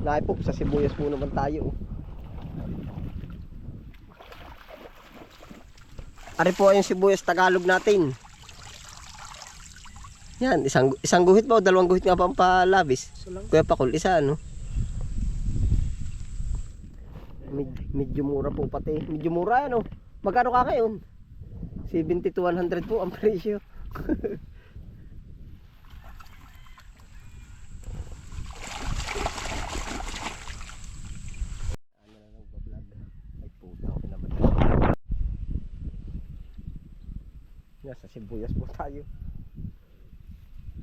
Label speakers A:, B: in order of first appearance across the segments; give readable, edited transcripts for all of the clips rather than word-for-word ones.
A: Dahil po, sa sibuyas po naman tayo. Ari po ay yung sibuyas Tagalog natin. Yan, isang guhit ba o dalawang guhit nga pa ang palabis? Kuya Pakul, isa ano? Medyo mura po pati. Medyo mura ano? Magkano ka ngayon? 70 to 100 po ang presyo. Sa sibuyas po tayo.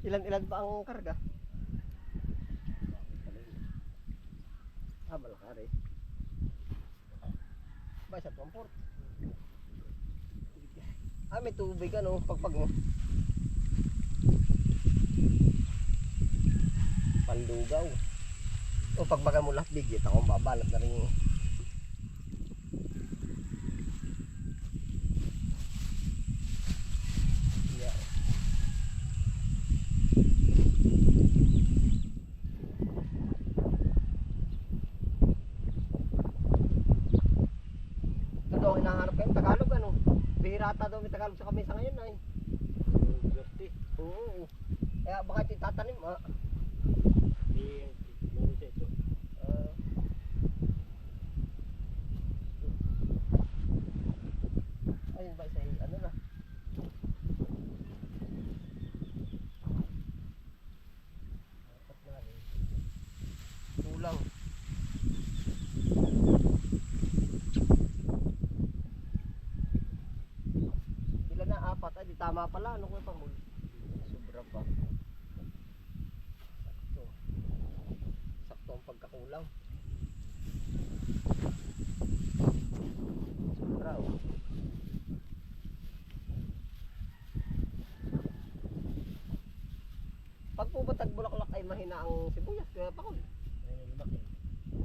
A: Ilan ba ang karga? Malakari. Ba sa pamport? May tubig ano, pagpag mo. Panlugaw. O pagbaga mo lahat bigit akong babalot na rin. Hinahanap kayo Tagalog ano? Bihirata daw may Tagalog sa kamisa ngayon ay. Oo. Kaya baka ito tatanim ha? Ayun ba isa ano na? Tulang. Di tama pala ano ko pang sobra pa. Sakto ang pagkakulang. Sobra oh. Pag po ba tagbulaklak ay mahina ang sibuyas kaya Pakul?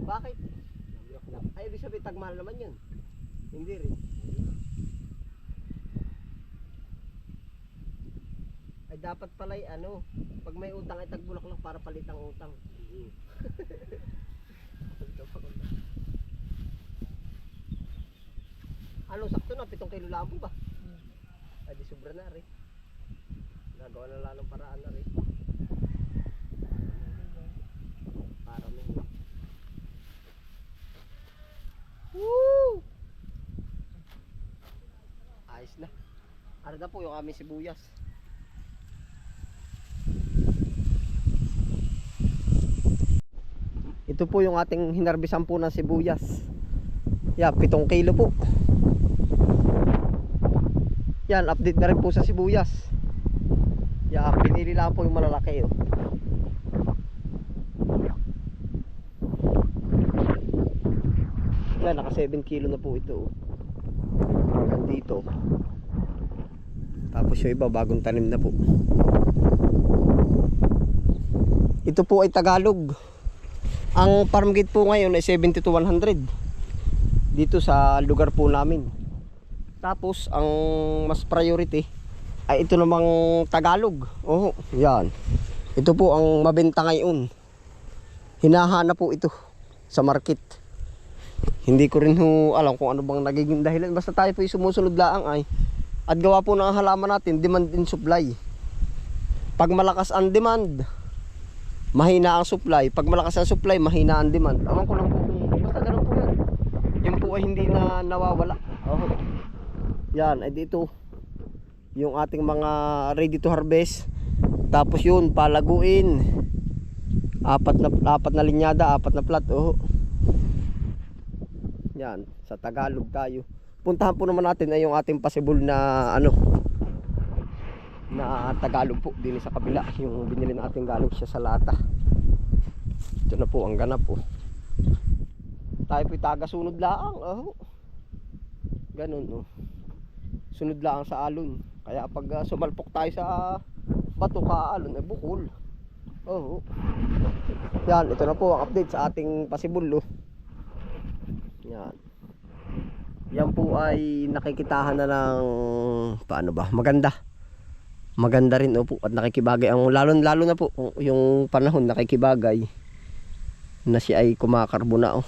A: Bakit? Ay ibig sabihin tagmahal naman yun. Hindi rin. Ay dapat pala ano, pag may utang ay tagbulaklak para palit ang utang. Ano sakto na 7 kilo lang po ba? Ay di sobra na rin. Nagawa na lalong paraan na rin. Para may woo! Ayos na. Ano na po yung aming sibuyas. Ito po yung ating hinarbisan po ng sibuyas. Yan, 7 kilo po. Yan, update na rin po sa sibuyas. Yan, pinili lang po yung malalaki oh. Yan, naka 7 kilo na po ito oh. Hanggang dito. Tapos yung iba, bagong tanim na po. Ito po ay Tagalog. Ang farm gate po ngayon ay 70 to 100 dito sa lugar po namin. Tapos ang mas priority ay ito namang Tagalog. Oh, yan. Ito po ang mabenta ngayon. Hinahanap po ito sa market. Hindi ko rin alam kung ano bang nagiging dahilan. Basta tayo po sumusunod laang ay. At gawa po ng halaman natin, demand and supply. Pag malakas ang demand, mahina ang supply. Pag malakas ang supply, mahina ang demand. Awan ko lang po kung basta ganun po yan. Yung po ay hindi na nawawala. Oh. Yan, ay dito yung ating mga ready to harvest. Tapos yun, palaguin. Apat na linyada, 4 na plat. Oh. Yan, sa Tagalog tayo. Puntahan po naman natin ay yung ating possible na ano na Tagalog po din sa kabila, yung binili natin galing siya sa lata. Ito na po ang ganap po. Tayo po taga-sunod laang. Oh. Ganun oh. Sunod laang sa alon. Kaya pag sumalpok tayo sa bato ka alon ay bukol. Oh. Yan, ito na po ang update sa ating possible oh. Yan. Yan po ay nakikitahan na ng paano ba? Maganda. Maganda rin po at nakikibagay ang lalo na po yung panahon nakikibagay. na siya ay kumakarbo na oh.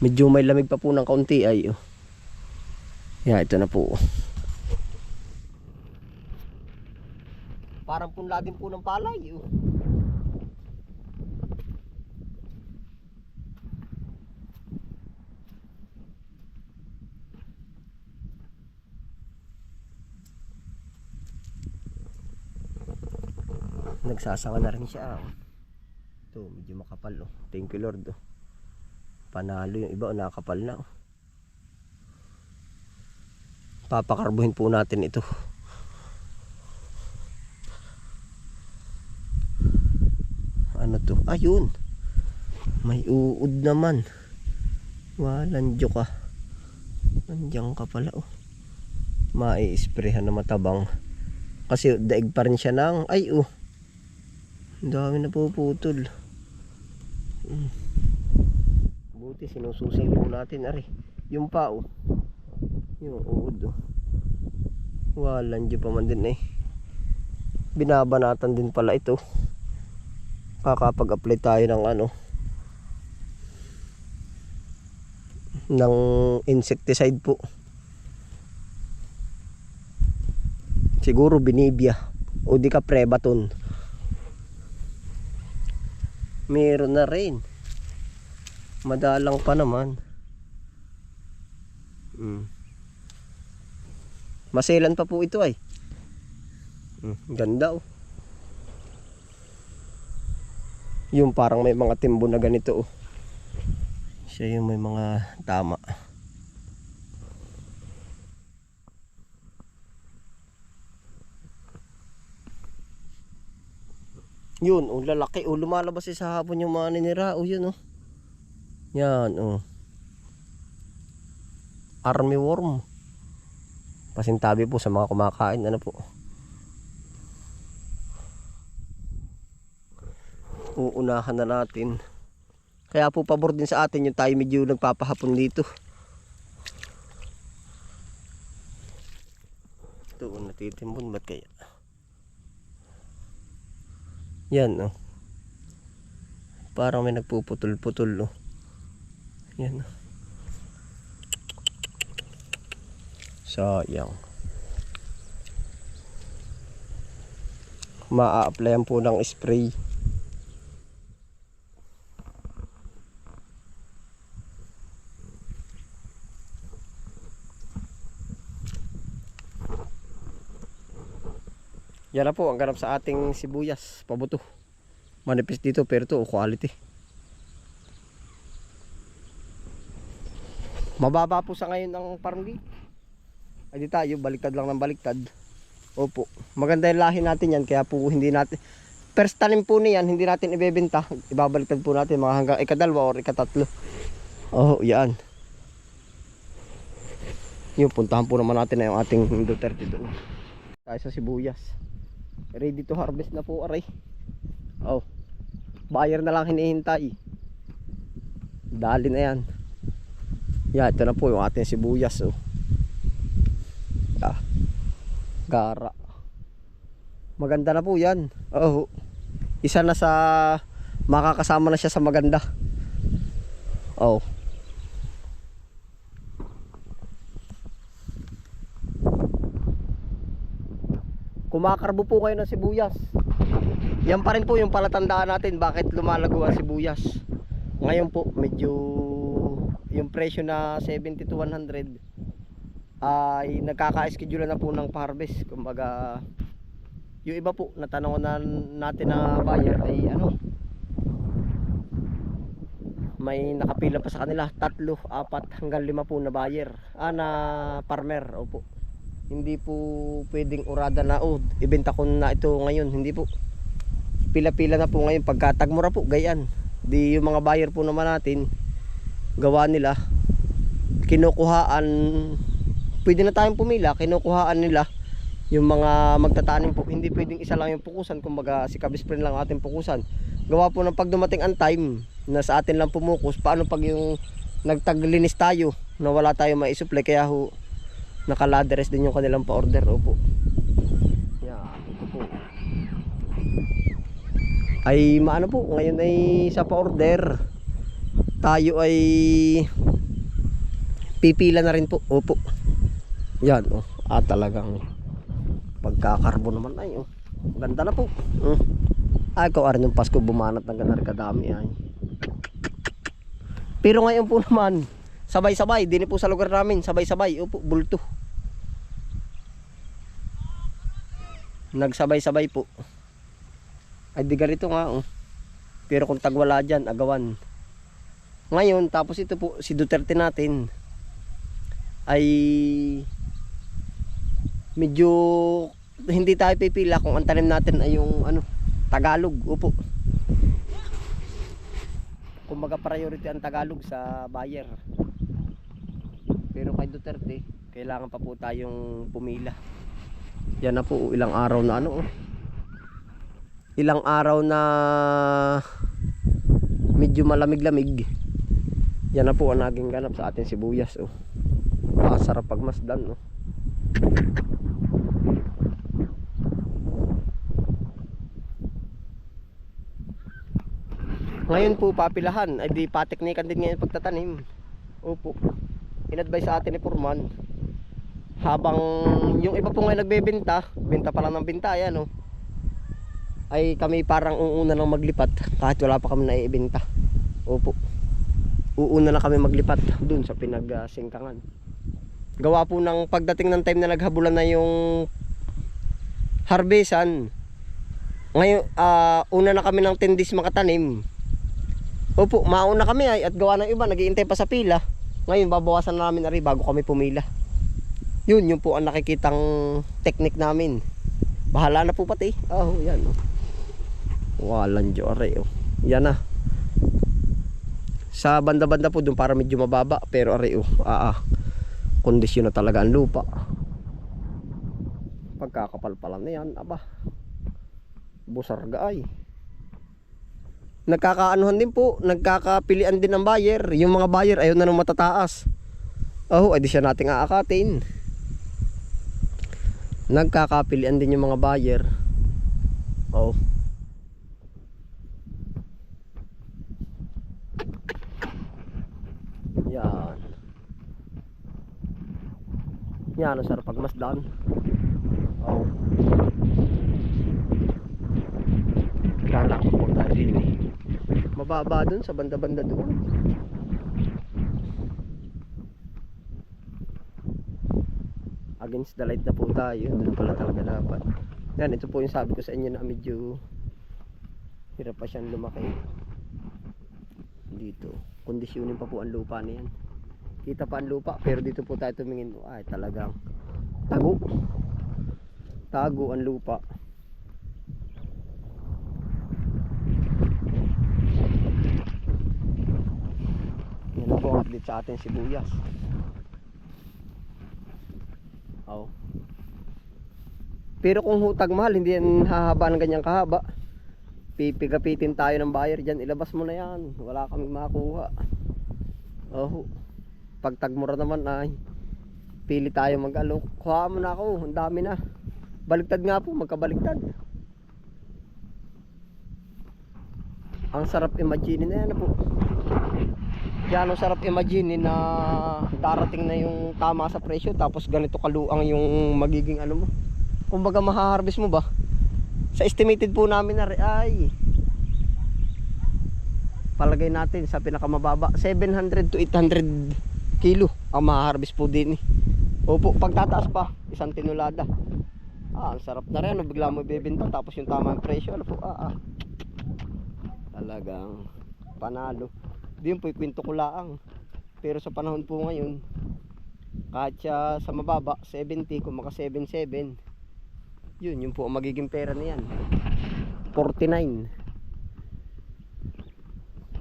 A: Medyo may lamig pa po ng kaunti ay oh. Yan, ito na po. Parang punla din po ng palay oh. Nagsasanga na rin siya oh. Ito medyo makapal oh. Thank you Lord oh. Panalo yung iba oh, nakakapal na oh. Papakarbuhin po natin ito. Ano to? Ayun. May uod naman. Walang joke ah. Nandiyan ka pala oh. Mai-sprayhan na matabang. Kasi daig pa rin siya ng ay oh. Ang dami na puputol. Buti sinususi po natin ari. Yung pa oh. Yung uod oh. Walang joke pa man din eh. Binabanatan din pala ito. Kakapag-apply tayo ng ano ng insecticide po. Siguro Binibia o di ka Prebaton. Meron na rin. Madalang pa naman. Maselan pa po ito ay. Ganda oh. Yung parang may mga timbo na ganito oh. Siya yung may mga tama. Yun oh, lalaki oh, lumalabas sa hapon yung mga ninira oh, yun oh. Yan oh. Army worm. Pasintabi po sa mga kumakain ano po. Uunahan na natin. Kaya po pabor din sa atin yung tayo medyo nagpapahapon dito. Ito natitimbon ba't kaya? Yan oh. Parang may nagpuputol-putol oh. Yan oh. Sayang. Ma-a-applyan po ng spray. Yan na po ang ganap sa ating sibuyas, pabuto. Manipis dito pero ito quality. Mababa po sa ngayon ang paranggi. Ay di tayo, baliktad lang ng baliktad. Opo, maganda yung lahi natin yan. Kaya po hindi natin, first talim po niyan, hindi natin ibebenta. Ibabaliktad po natin mga hanggang ikadalwa or ikatatlo. Oh, yan. Yung puntahan po naman natin na yung ating Duterte doon. Tayo sa sibuyas. Ready to harvest na po aray. Oh, buyer na lang hinihintay. Dali na yan. Yan, ito na po yung ating sibuyas oh. Gara. Maganda na po yan. Oh, isa na sa makakasama na siya sa maganda. Oh. Kumakarbo po kayo ng sibuyas. Yan pa rin po yung palatandaan natin bakit lumalago ang sibuyas. Ngayon po medyo yung presyo na 70 to 100 ay nagkaka-schedule na po ng pa-harvest. Kumbaga yung iba po natanong na natin na buyer ay ano, may nakapila pa sa kanila 3, 4 hanggang 5 po na buyer na farmer. Opo, hindi po pwedeng urada na oh ibenta ko na ito ngayon. Hindi po, pila-pila na po ngayon pagka tagmura po gayan. Di yung mga buyer po naman natin gawa nila kinukuhaan, pwede na tayong pumila, kinukuhaan nila yung mga magtatanim po. Hindi pwedeng isa lang yung pukusan, kumbaga si Kabisprin lang ating pukusan. Gawa po ng pag dumating ang time na sa atin lang pumukus, paano pag yung nagtaglinis tayo na wala tayong maisupply, kaya ho nakaladeres din yung kanilang pa-order. Opo. Yan, ito po. ay maano po, ngayon ay sa pa-order. Tayo ay pipila na rin po. Opo. Yan oh. Talagang pagkakarbo naman ay oh. Ganda na po. Ay ko arin yung Pasko bumanat ng ganar kadami ay. Pero ngayon po naman sabay-sabay din po sa lugar namin, sabay-sabay. Opo, bulto. Nagsabay-sabay po. Ay di ganito nga oh. Pero kung tagwala dyan, agawan. Ngayon, tapos ito po, si Duterte natin ay medyo hindi tayo pipila kung ang tanim natin ay yung ano, Tagalog. Upo. Kumbaga priority ang Tagalog sa buyer. Pero kay Duterte, kailangan pa po tayong pumila. Yan na po, ilang araw na ano oh. Ilang araw na medyo malamig-lamig. Yan na po ang naging ganap sa ating sibuyas oh. Sarap pagmasdan oh. Ngayon po papilahan ay di pateknikan din ngayon pagtatanim. Opo. In-advise sa atin ni Foreman. Habang yung iba po ngayon nagbebenta, benta pa lang ng benta yan oh. Ay kami parang uuna nang maglipat kahit wala pa kami naiibenta. Opo. Uuna na kami maglipat dun sa pinagsingkangan. Gawa po ng pagdating ng time na naghabulan na yung harvestan. Ngayon una na kami ng 10 days makatanim. Opo, mauna kami ay at gawa ng iba naghihintay pa sa pila. Ngayon babawasan na namin ari bago kami pumila. Yun po ang nakikitang technique namin. Bahala na po pati. Oh, yan oh. Walang jore oh. Yan na. Sa banda-banda po doon para medyo mababa, pero ari oh, kondisyon na talaga ang lupa. Pagkakapalpalan na yan, aba. Busarga ay. Nagkakaanuhan din po, nagkakapilian din ng buyer. Yung mga buyer ayaw na nang matataas. Oh, ay di siya nating aakatin. Nagkakapilian din yung mga buyer. Oh. Yan. Yan ang sarap pagmasdan. Oh. Kala ko po tayo din. Mababa dun sa banda-banda doon. Against the light na po tayo. Doon pala talaga dapat. Yan, ito po yung sabi ko sa inyo na medyo hirap pa siyang lumaki. Dito. Kondisyonin pa po ang lupa na yan. Kita pa ang lupa, pero dito po tayo tumingin. Ay, talagang tago. Tago ang lupa. Yan na po ang update sa ating sibuyas. Oh. Pero kung hutag mahal, hindi yan hahaba ng ganyang kahaba. Pipigapitin tayo ng buyer dyan. Ilabas mo na yan. Wala kaming makakuha. Oh. Pag tagmura naman ay pili tayo mag-alok. Kuha mo na ako. Ang dami na. Baligtad nga po. Magkabaligtad. Ang sarap imagine na yan po. Yan ang sarap imagine na darating na yung tama sa presyo. Tapos ganito kaluang yung magiging ano mo. Kumbaga mahaharvest mo ba? Sa estimated po namin na ay palagay natin sa pinakamababa 700 to 800 kilo ang maharvest po din eh. Opo, pagtataas pa isang tinulada. Ang sarap na rin, bigla mo ibebenta tapos yung tamang presyo ano po. Talagang panalo. Di yun po ikwento ko laang. Pero sa panahon po ngayon kahit siya sa mababa 70 kung maka 77 yun po ang magiging pera na yan. 49.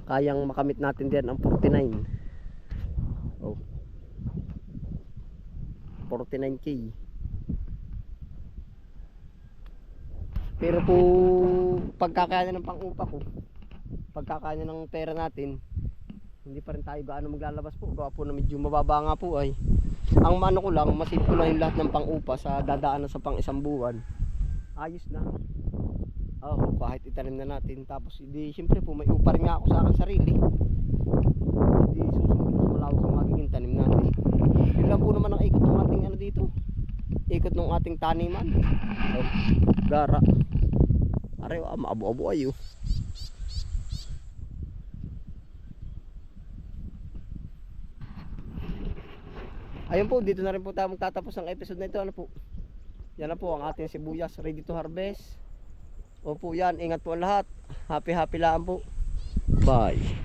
A: Kayang makamit natin din ang 49. Oh. 49k. Pero po pagkakaya ng pang-upa ko, pagkakaya ng pera natin, hindi pa rin tayo gaano maglalabas po. Gawa po na medyo mababa nga po ay. Ang mano ko lang, masip ko lang yung lahat ng pang-upa sa dadaanan sa pang isang buwan. Ayos na. Oo, kahit itanim na natin. Tapos hindi, siyempre po may upa rin nga ako sa akin sarili. Hindi susunod mas malawak ang magiging tanim natin. Yun lang po naman ang ikot ng ating ano dito. Ikot ng ating taniman. Oh, gara. Aray, maabo-abo ayo. Ayun po, dito na rin po tayo magtatapos ang episode na ito. Ano po? Yan na po ang ating sibuyas ready to harvest. Opo yan, ingat po ang lahat. Happy lang po. Bye.